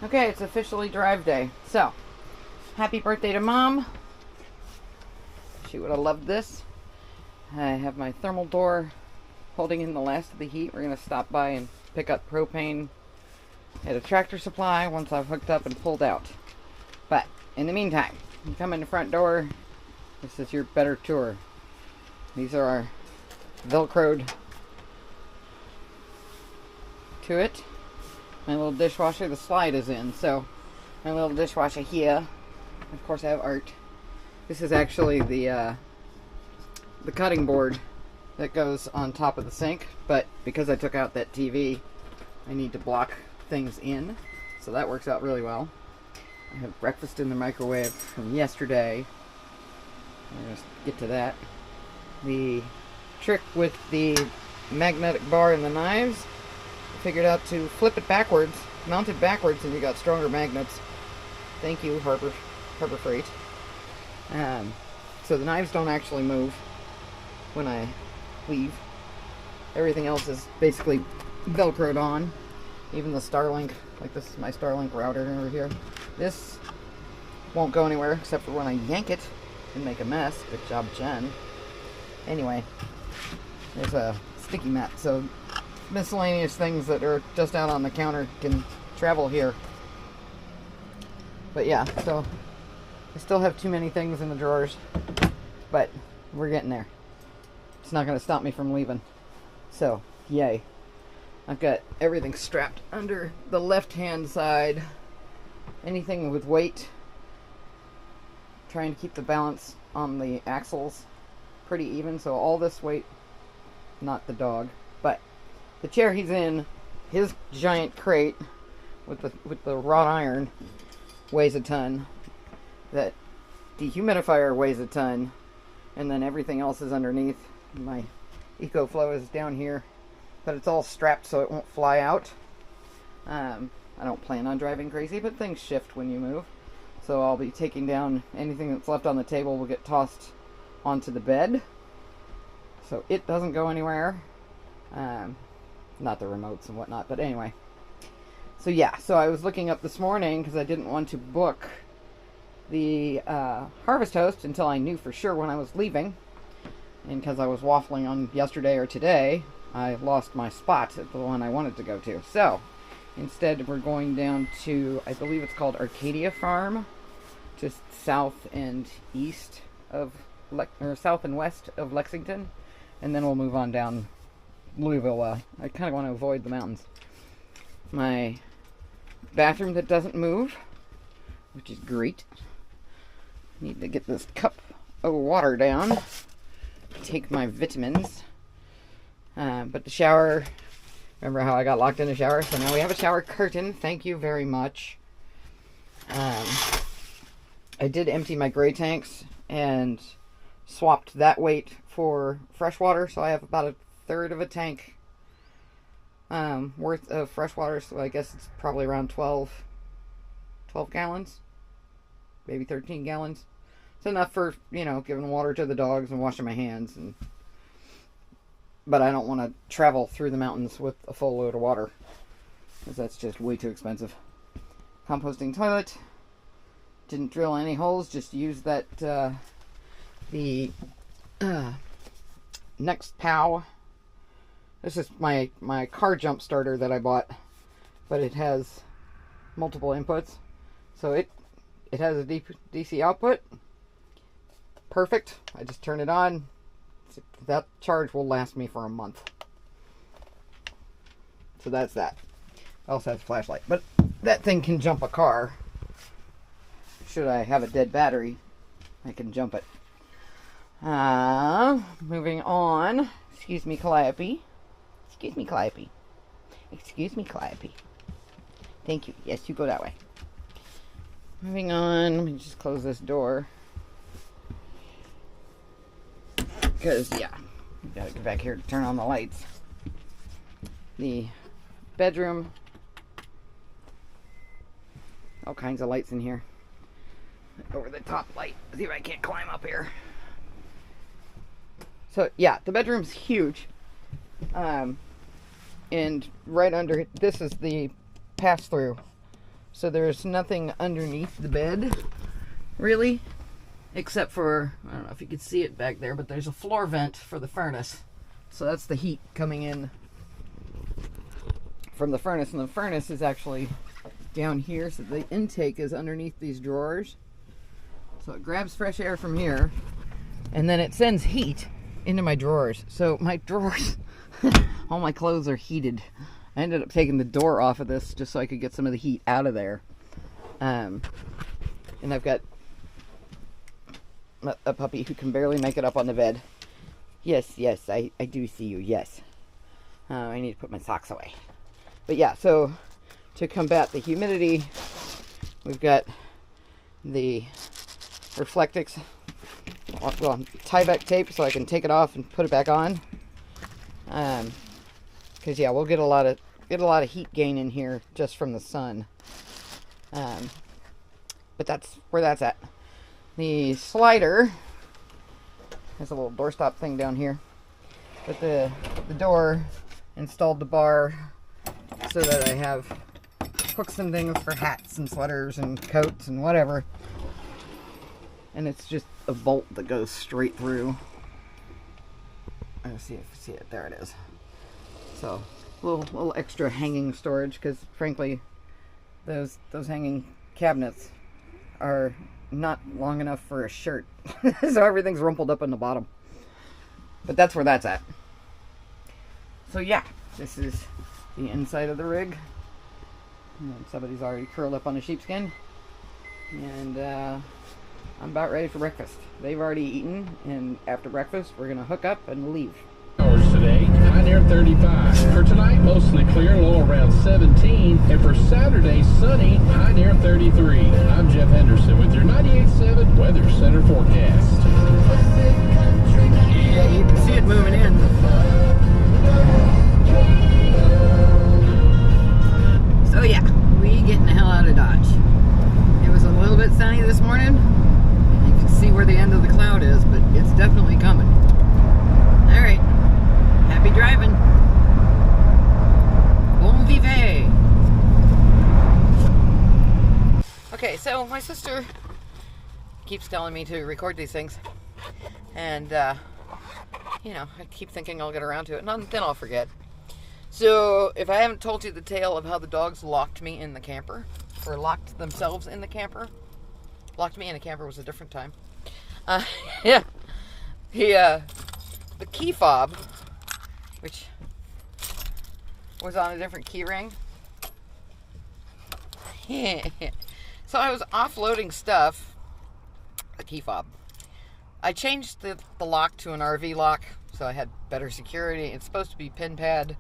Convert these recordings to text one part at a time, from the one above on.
Okay, it's officially drive day. So, happy birthday to Mom. She would have loved this. I have my thermal door holding in the last of the heat. We're going to stop by and pick up propane at a Tractor Supply once I've hooked up and pulled out. But, in the meantime, you come in the front door. This is your better tour. These are our Velcroed to it. My little dishwasher, the slide is in, so my little dishwasher here. Of course, I have art. This is actually the cutting board that goes on top of the sink, but because I took out that TV, I need to block things in, so that works out really well. I have breakfast in the microwave from yesterday. I'm going to get to that. The trick with the magnetic bar and the knives, I figured out to flip it backwards, mount it backwards, and you got stronger magnets. Thank you, Harbor Freight. So the knives don't actually move when I leave. Everything else is basically Velcroed on. Even the Starlink, like this is my Starlink router over here. This won't go anywhere except for when I yank it and make a mess. Good job, Jen. Anyway, there's a sticky mat, so miscellaneous things that are just out on the counter can travel here. But yeah, so I still have too many things in the drawers, but we're getting there. It's not going to stop me from leaving. So, yay. I've got everything strapped under the left-hand side. Anything with weight. Trying to keep the balance on the axles pretty even, so all this weight, not the dog, but the chair he's in, his giant crate with the wrought iron weighs a ton. That dehumidifier weighs a ton, and then everything else is underneath. My EcoFlow is down here, but it's all strapped so it won't fly out. I don't plan on driving crazy, but things shift when you move. So I'll be taking down anything that's left on the table will get tossed onto the bed, so it doesn't go anywhere. Not the remotes and whatnot, but anyway. So yeah, so I was looking up this morning because I didn't want to book the Harvest Host until I knew for sure when I was leaving. And because I was waffling on yesterday or today, I lost my spot at the one I wanted to go to. So instead, we're going down to, I believe it's called Arcadia Farm, just south and east of, south and west of Lexington, and then we'll move on down Louisville. I kind of want to avoid the mountains. My bathroom that doesn't move, which is great. Need to get this cup of water down. Take my vitamins. But the shower, remember how I got locked in the shower? So now we have a shower curtain. Thank you very much. I did empty my gray tanks and swapped that weight for fresh water, so I have about a third of a tank worth of fresh water, so I guess it's probably around 12 gallons, maybe 13 gallons. It's enough for, giving water to the dogs and washing my hands, but I don't want to travel through the mountains with a full load of water, because that's just way too expensive. Composting toilet. Didn't drill any holes, just used that, the Nextpow. This is my car jump starter that I bought, but it has multiple inputs. So it has a DC output. Perfect. I just turn it on. That charge will last me for a month. So that's that. I also have a flashlight, but that thing can jump a car. Should I have a dead battery, I can jump it. Moving on. Excuse me, Calliope. Excuse me, Calliope. Excuse me, Calliope. Thank you. Yes, you go that way. Moving on. Let me just close this door. Because, yeah, gotta get back here to turn on the lights. The bedroom. All kinds of lights in here. Over the top light. See if I can't climb up here. So, yeah, the bedroom's huge. And right under, this is the pass-through. So there's nothing underneath the bed, really, except for, I don't know if you can see it back there, but there's a floor vent for the furnace. So that's the heat coming in from the furnace, and the furnace is actually down here, so the intake is underneath these drawers. So it grabs fresh air from here, and then it sends heat into my drawers. So my drawers, all my clothes are heated. I ended up taking the door off of this just so I could get some of the heat out of there. And I've got a puppy who can barely make it up on the bed. Yes, I do see you, yes. I need to put my socks away. But yeah, so to combat the humidity, we've got the Reflectix, well, tie-back tape so I can take it off and put it back on. Because yeah, we'll get a lot of heat gain in here just from the sun. But that's where that's at. The slider has a little doorstop thing down here, but the door installed the bar so that I have hooks and things for hats and sweaters and coats and whatever. And it's just a bolt that goes straight through. Let's see if you see it. There it is. So a little extra hanging storage, because frankly, those hanging cabinets are not long enough for a shirt. So everything's rumpled up in the bottom. But that's where that's at. So yeah, this is the inside of the rig. And somebody's already curled up on a sheepskin. And I'm about ready for breakfast. They've already eaten, and after breakfast, we're going to hook up and leave. Hours today, high near 35. For tonight, mostly clear, low around 17. And for Saturday, sunny, high near 33. I'm Jeff Henderson with your 98.7 Weather Center forecast. Yeah, you can see it moving in. So yeah, we getting the hell out of Dodge. It was a little bit sunny this morning. You can see where the end of the cloud is, but it's definitely coming. All right. Happy driving. Bon vivre. Okay, so my sister keeps telling me to record these things. And, you know, I keep thinking I'll get around to it, and then I'll forget. So, if I haven't told you the tale of how the dogs locked me in the camper, or locked themselves in the camper, locked me in a camper was a different time. Yeah. The key fob, which was on a different key ring. So I was offloading stuff, the key fob. I changed the lock to an RV lock, so I had better security. It's supposed to be pin pad,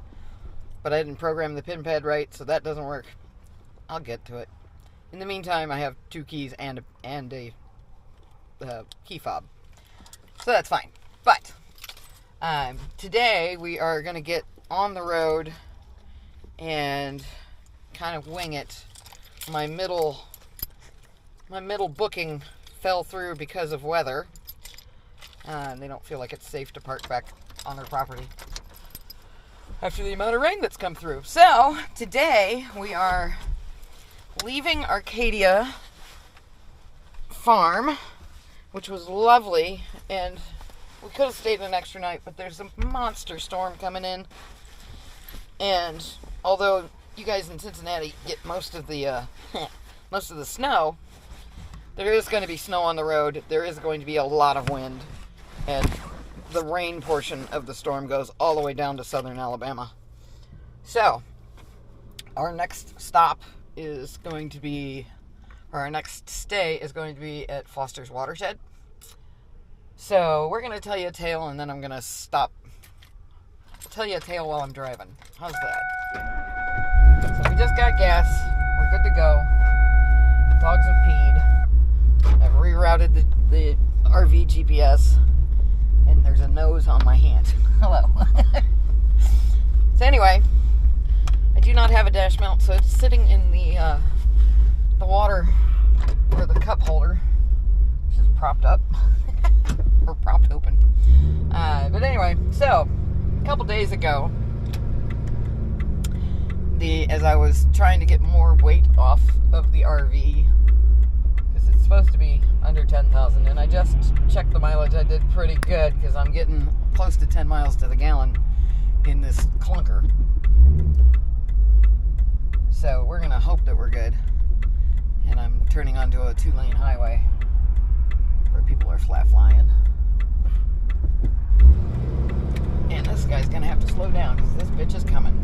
but I didn't program the pin pad right, so that doesn't work. I'll get to it. In the meantime, I have 2 keys and a key fob, so that's fine. But today we are going to get on the road and kind of wing it. My middle booking fell through because of weather. They don't feel like it's safe to park back on their property after the amount of rain that's come through. So today we are leaving Arcadia Farm, which was lovely, and we could have stayed an extra night, but there's a monster storm coming in. And although you guys in Cincinnati get most of the snow, there is going to be snow on the road. There is going to be a lot of wind, and the rain portion of the storm goes all the way down to southern Alabama. So our next stop is going to be, or our next stay is going to be at Foster's Watershed. So we're going to tell you a tale, and then I'm going to stop. I'll tell you a tale while I'm driving. How's that? So we just got gas. We're good to go. Dogs have peed. I've rerouted the RV GPS, and there's a nose on my hand. Hello. So anyway, I do not have a dash mount, so it's sitting in the water, or the cup holder, which is propped up. Or propped open. But anyway, so a couple days ago, as I was trying to get more weight off of the mileage, I did pretty good because I'm getting close to 10 miles to the gallon in this clunker. So we're going to hope that we're good. And I'm turning onto a 2-lane highway where people are flat flying. And this guy's going to have to slow down because this bitch is coming.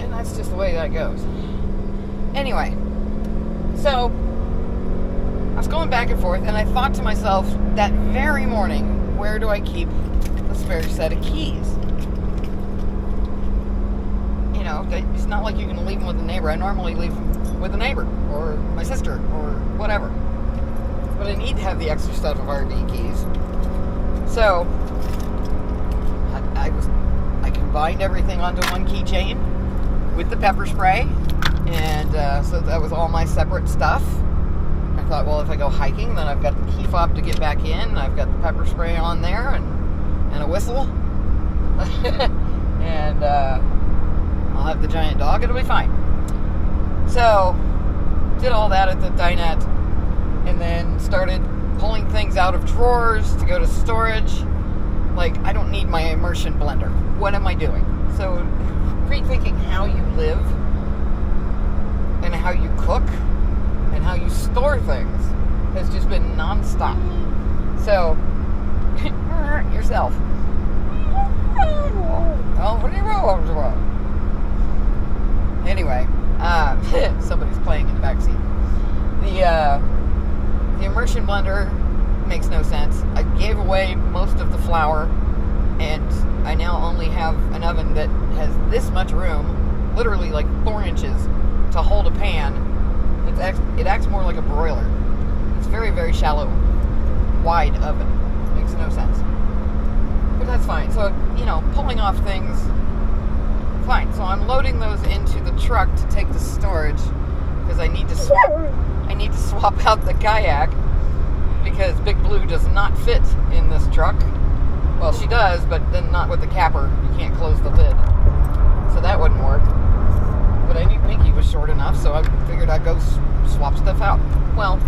And that's just the way that goes. Anyway, so I was going back and forth, and I thought to myself that very morning, where do I keep the spare set of keys? You know, it's not like you can leave them with a neighbor. I normally leave them with a neighbor or my sister or whatever. But I need to have the extra set of RV keys. So I combined everything onto one keychain with the pepper spray, and so that was all my separate stuff. I thought, well, if I go hiking, then I've got the key fob to get back in. I've got the pepper spray on there and a whistle, and I'll have the giant dog. It'll be fine. So did all that at the dinette, and then started pulling things out of drawers to go to storage. Like, I don't need my immersion blender. What am I doing? So rethinking how you live and how you cook and how you store things has just been nonstop. So yourself. Oh, what are you? Anyway, somebody's playing in the backseat. The immersion blender makes no sense. I gave away most of the flour, and I now only have an oven that has this much room, literally like 4 inches, to hold a pan. It acts more like a broiler. It's very, very shallow, wide oven. Makes no sense. But that's fine. So, pulling off things, fine. So I'm loading those into the truck to take to storage because I need to swap out the kayak because Big Blue does not fit in this truck. Well, she does, but then not with the capper. You can't close the lid. So that wouldn't work. But I knew Pinky was short enough, so I figured I'd go swap stuff out. Well,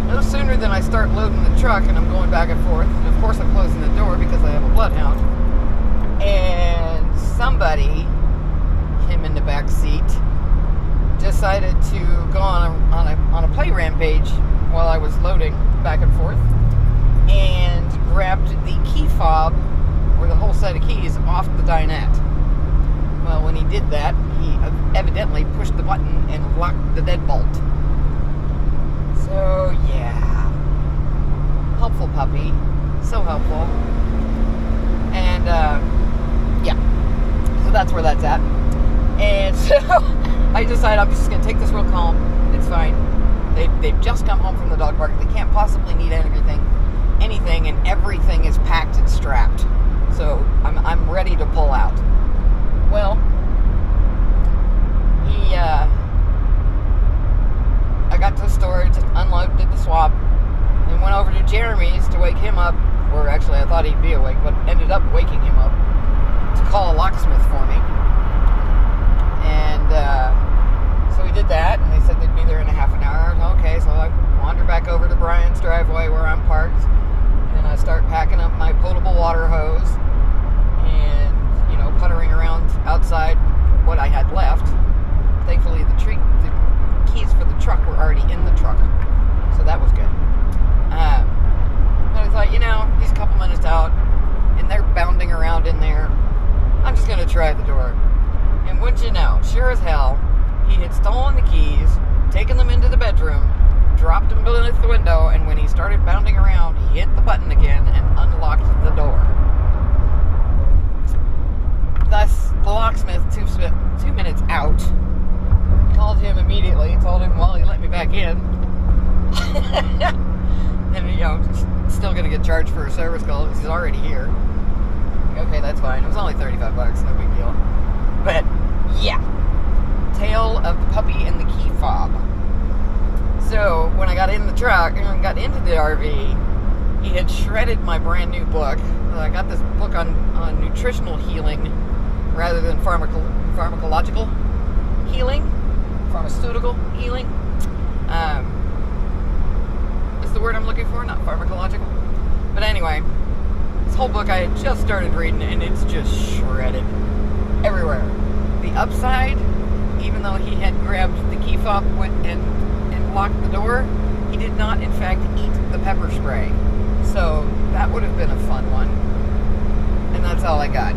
no sooner than I start loading the truck and I'm going back and forth, and of course I'm closing the door because I have a bloodhound, and somebody, him in the back seat, decided to go on a play rampage while I was loading back and forth, and grabbed the key fob, or the whole set of keys, off the dinette. Well, when he did that, he evidently pushed the button and locked the deadbolt. So, yeah. Helpful puppy. So helpful. And, yeah. So that's where that's at. And so I decided I'm just going to take this real calm. It's fine. They've just come home from the dog park. They can't possibly need anything, and everything is packed and strapped. So I'm ready to pull out. Well, I got to the storage, unloaded, did the swap, and went over to Jeremy's to wake him up, or actually I thought he'd be awake, but ended up waking him up to call a locksmith for me. And so we did that, and they said they'd be there in a half an hour. Okay, so I wander back over to Brian's driveway where I'm parked, and I start packing up my potable water hose and, puttering around outside what I had left. Thankfully, the keys for the truck were already in the truck, so that was good. But I thought, he's a couple minutes out, and they're bounding around in there. I'm just going to try the door. And wouldn't you know, sure as hell, he had stolen the keys, taken them into the bedroom, dropped them beneath the window, and when he started bounding around, he hit the button again and unlocked the door. Thus, the locksmith, 2 minutes out, called him immediately, told him, well, he let me back in. And, still going to get charged for a service call because he's already here. Okay, that's fine. It was only $35, no big deal. But, yeah. Tale of the puppy and the key fob. So, when I got in the truck and got into the RV, he had shredded my brand new book. I got this book on nutritional healing rather than pharmacological healing, pharmaceutical healing. the word I'm looking for, not pharmacological. But anyway, this whole book I had just started reading, and it's just shredded everywhere. The upside, even though he had grabbed the key fob and locked the door, he did not, in fact, eat the pepper spray. So that would have been a fun one. And that's all I got.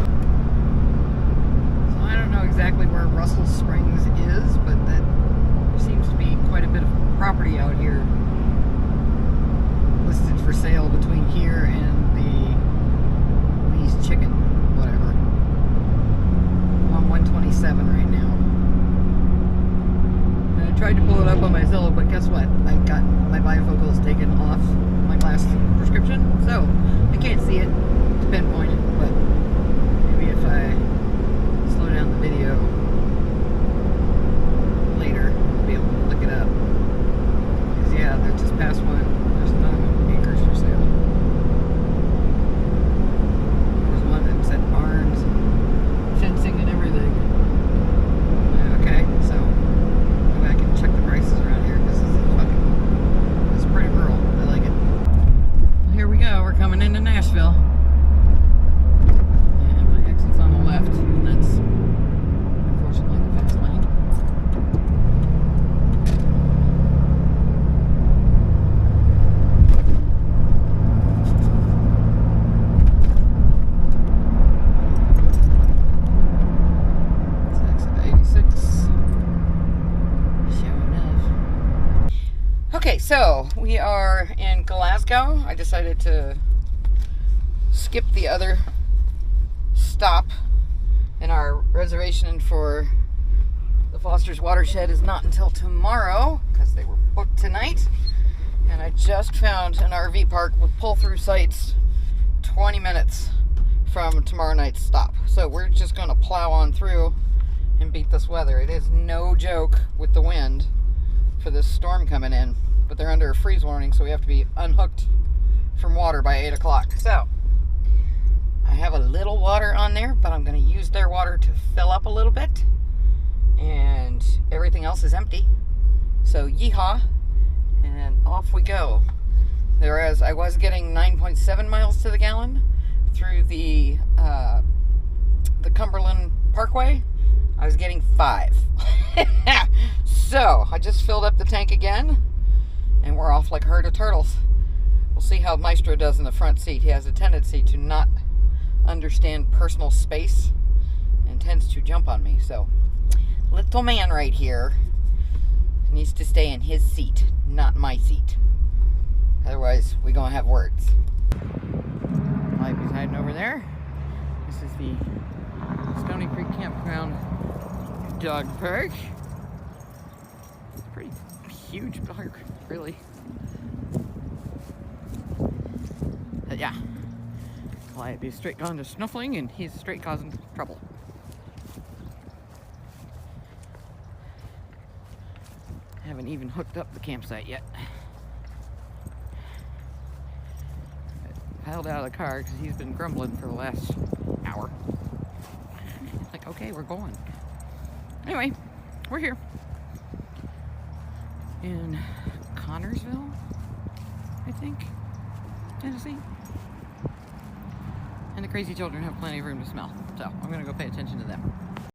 So I don't know exactly where Russell Springs is, but that seems to be quite a bit of property out here listed for sale between here and the Lee's Chicken, whatever. I'm on 127 right now. And I tried to pull it up on my Zillow, but guess what? I got my bifocals taken off my glass prescription, so I can't see it to pinpoint it, but maybe if I slow down the video later, I'll be able to look it up. Because yeah, they're just past one. There's another one, acres for sale. There's one that said barns, fencing and everything. Okay, so maybe I can check the prices around here, because this is pretty rural. I like it. Here we go, we're coming into Nashville. And my exit's on the left, and that's unfortunately the fast lane. It's exit 86. Sure enough. Okay, so we are in Glasgow. I decided to skip the other stop, and our reservation for the Foster's Watershed is not until tomorrow because they were booked tonight. And I just found an RV park with pull-through sites 20 minutes from tomorrow night's stop. So we're just going to plow on through and beat this weather. It is no joke with the wind for this storm coming in, but they're under a freeze warning, so we have to be unhooked from water by 8 o'clock. So I have a little water on there, but I'm going to use their water to fill up a little bit, and everything else is empty. So yeehaw, and off we go. Whereas I was getting 9.7 miles to the gallon through the Cumberland Parkway, I was getting 5. So I just filled up the tank again, and we're off like a herd of turtles. We'll see how Maestro does in the front seat. He has a tendency to not understand personal space and tends to jump on me. So little man right here needs to stay in his seat, not my seat. Otherwise, we're gonna have words. Might be hiding over there. This is the Stony Creek Campground Dog Park. It's a pretty huge park, really. But yeah, Calliope is straight gone to snuffling, and he's straight causing trouble. Haven't even hooked up the campsite yet. I piled out of the car because he's been grumbling for the last hour. Like, okay, we're going. Anyway, we're here in Connorsville, I think, Tennessee. And the crazy children have plenty of room to smell, so I'm gonna go pay attention to them.